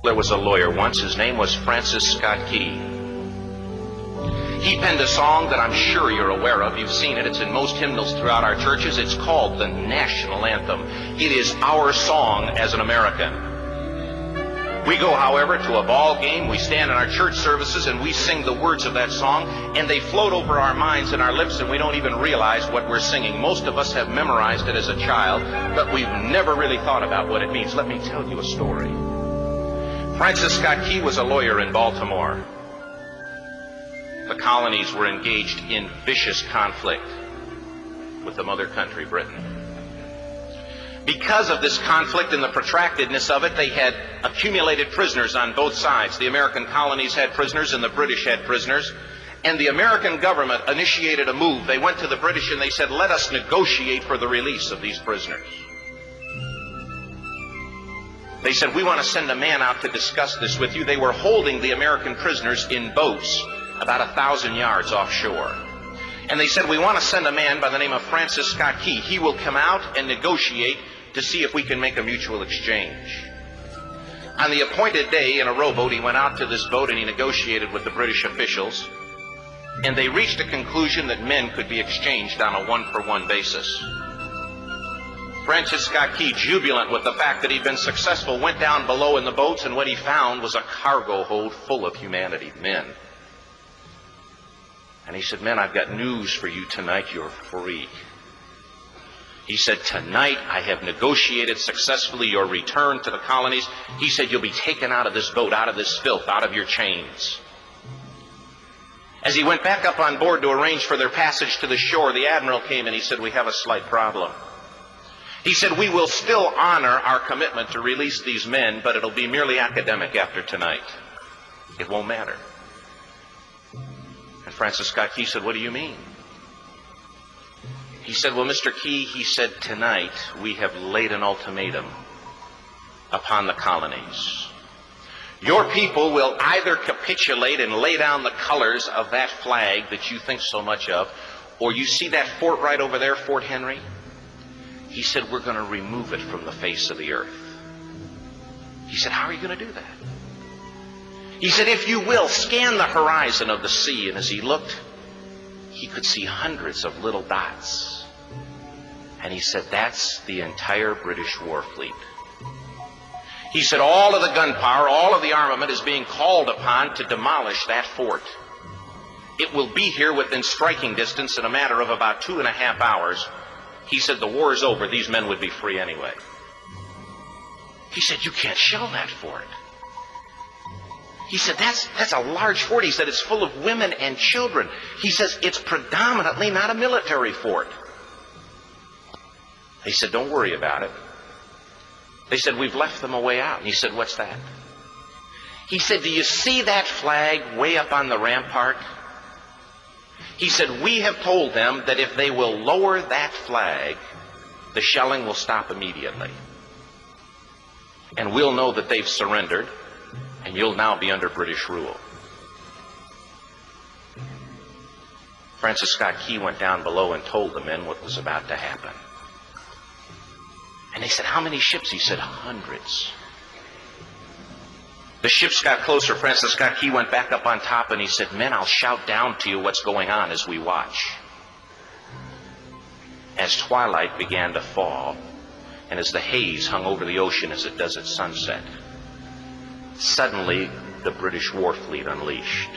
There was a lawyer once. His name was Francis Scott Key. He penned a song that I'm sure you're aware of. You've seen it. It's in most hymnals throughout our churches. It's called the national anthem. It is our song as an American. We go, however, to a ball game. We stand in our church services and we sing the words of that song, and they float over our minds and our lips, and we don't even realize what we're singing. Most of us have memorized it as a child, but we've never really thought about what it means. Let me tell you a story. Francis Scott Key was a lawyer in Baltimore. The colonies were engaged in vicious conflict with the mother country, Britain. Because of this conflict and the protractedness of it, they had accumulated prisoners on both sides. The American colonies had prisoners and the British had prisoners. And the American government initiated a move. They went to the British and they said, let us negotiate for the release of these prisoners. They said, we want to send a man out to discuss this with you. They were holding the American prisoners in boats about 1,000 yards offshore. And they said, we want to send a man by the name of Francis Scott Key. He will come out and negotiate to see if we can make a mutual exchange. On the appointed day, in a rowboat, he went out to this boat and he negotiated with the British officials. And they reached a conclusion that men could be exchanged on a one-for-one basis. Francis Scott Key, jubilant with the fact that he'd been successful, went down below in the boats, and what he found was a cargo hold full of humanity, men. And he said, men, I've got news for you tonight. You're free. He said, tonight I have negotiated successfully your return to the colonies. He said, you'll be taken out of this boat, out of this filth, out of your chains. As he went back up on board to arrange for their passage to the shore, the admiral came and he said, we have a slight problem. He said, we will still honor our commitment to release these men, but it'll be merely academic after tonight. It won't matter. And Francis Scott Key said, what do you mean? He said, well, Mr. Key, he said, tonight we have laid an ultimatum upon the colonies. Your people will either capitulate and lay down the colors of that flag that you think so much of, or you see that fort right over there, Fort Henry? He said, we're going to remove it from the face of the earth. He said, how are you going to do that? He said, if you will, scan the horizon of the sea. And as he looked, he could see hundreds of little dots. And he said, that's the entire British war fleet. He said, all of the gunpowder, all of the armament is being called upon to demolish that fort. It will be here within striking distance in a matter of about 2.5 hours. He said, the war is over. These men would be free anyway. He said, you can't shell that fort. He said, that's a large fort. He said, it's full of women and children. He says, it's predominantly not a military fort. He said, don't worry about it. They said, we've left them a way out. And he said, what's that? He said, do you see that flag way up on the rampart? He said, we have told them that if they will lower that flag, the shelling will stop immediately. And we'll know that they've surrendered, and you'll now be under British rule. Francis Scott Key went down below and told the men what was about to happen. And they said, how many ships? He said, hundreds. The ships got closer. Francis Scott Key went back up on top and he said, men, I'll shout down to you what's going on as we watch. As twilight began to fall, and as the haze hung over the ocean as it does at sunset, suddenly the British war fleet unleashed.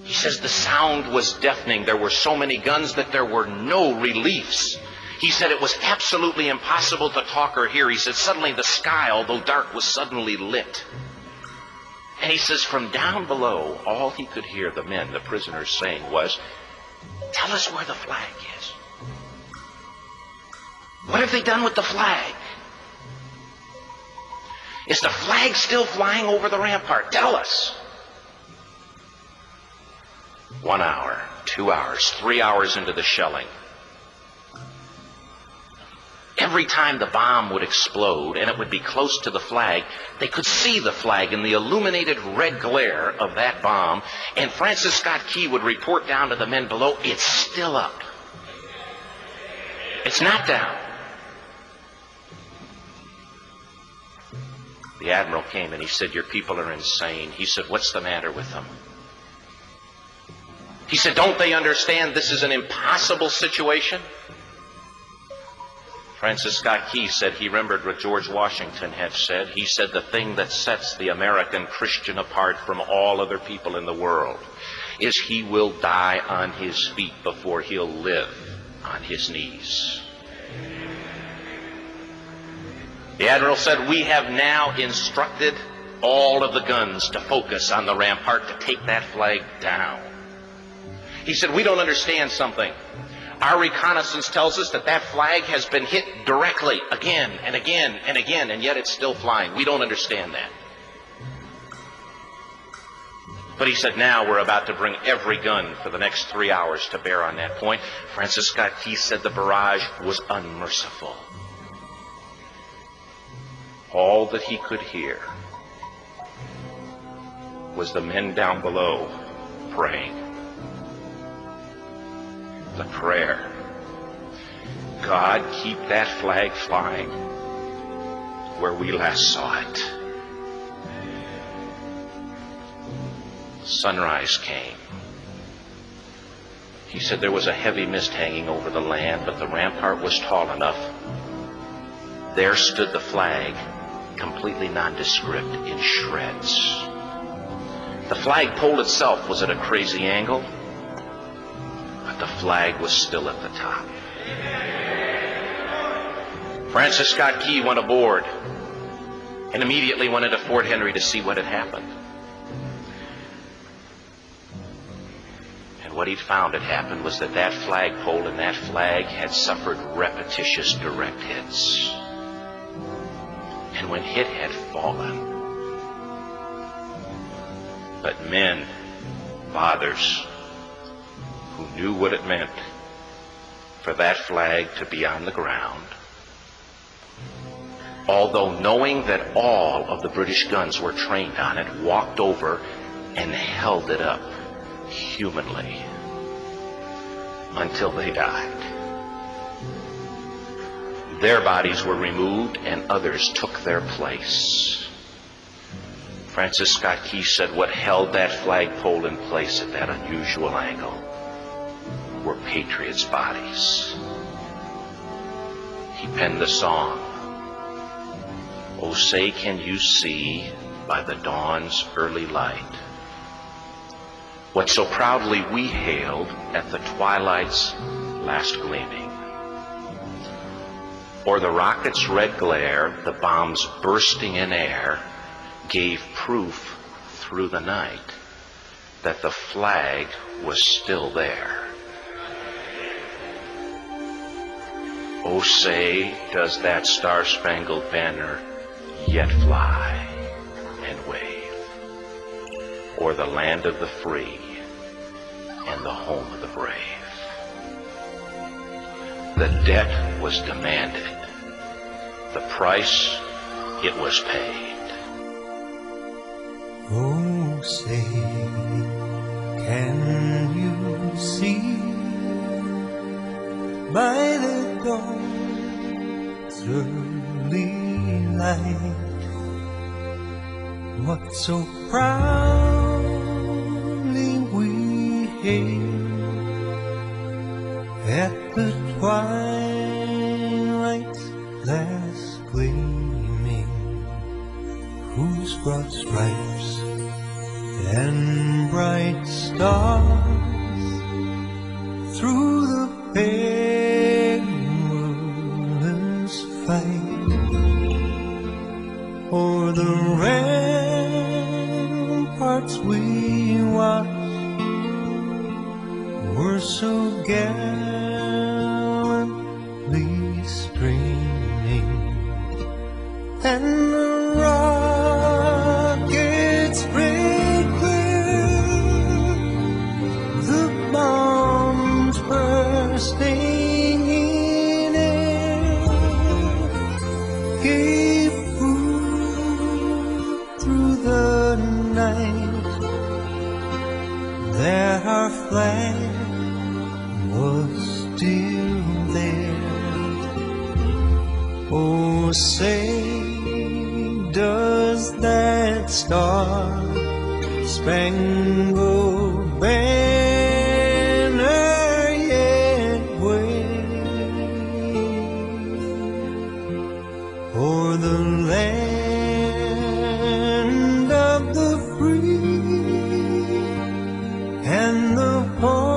He says the sound was deafening. There were so many guns that there were no reliefs. He said it was absolutely impossible to talk or hear. He said suddenly the sky, although dark, was suddenly lit. And he says from down below, all he could hear the men, the prisoners, saying was, tell us where the flag is. What have they done with the flag? Is the flag still flying over the rampart? Tell us. 1 hour, 2 hours, 3 hours into the shelling, every time the bomb would explode and it would be close to the flag, they could see the flag in the illuminated red glare of that bomb. And Francis Scott Key would report down to the men below, it's still up. It's not down. The admiral came and he said, "Your people are insane." He said, "What's the matter with them?" He said, "Don't they understand this is an impossible situation?" Francis Scott Key said he remembered what George Washington had said. He said, "The thing that sets the American Christian apart from all other people in the world is he will die on his feet before he'll live on his knees." The admiral said, "We have now instructed all of the guns to focus on the rampart to take that flag down." He said, "We don't understand something. Our reconnaissance tells us that that flag has been hit directly again and again and again, and yet it's still flying. We don't understand that." But he said, "Now we're about to bring every gun for the next 3 hours to bear on that point." Francis Scott Key said the barrage was unmerciful. All that he could hear was the men down below praying. The prayer, "God, keep that flag flying where we last saw it." Sunrise came. He said there was a heavy mist hanging over the land, but the rampart was tall enough. There stood the flag, completely nondescript, in shreds. The flagpole itself was at a crazy angle, but the flag was still at the top. Francis Scott Key went aboard and immediately went into Fort Henry to see what had happened. And what he'd found had happened was that that flagpole and that flag had suffered repetitious direct hits. And when it had fallen, but men, fathers, who knew what it meant for that flag to be on the ground, although knowing that all of the British guns were trained on it, walked over and held it up humanly until they died. Their bodies were removed and others took their place. Francis Scott Key said what held that flagpole in place at that unusual angle were patriots' bodies. He penned the song, "Oh, say can you see by the dawn's early light what so proudly we hailed at the twilight's last gleaming? Or the rocket's red glare, the bombs bursting in air, gave proof through the night that the flag was still there. Oh, say, does that star-spangled banner yet fly and wave o'er the land of the free and the home of the brave?" The debt was demanded. The price, it was paid. Oh, say, can you see by the dawn's early light what so proudly we hailed at the twilight's last gleaming, whose broad stripes and bright stars through the perilous fight o'er the ramparts we watched were so gallantly streaming, and the rockets break clear, the bombs bursting in air gave proof through the night that our flag was still there. Oh, say, does star-spangled banner yet wave o'er the land of the free and the poor.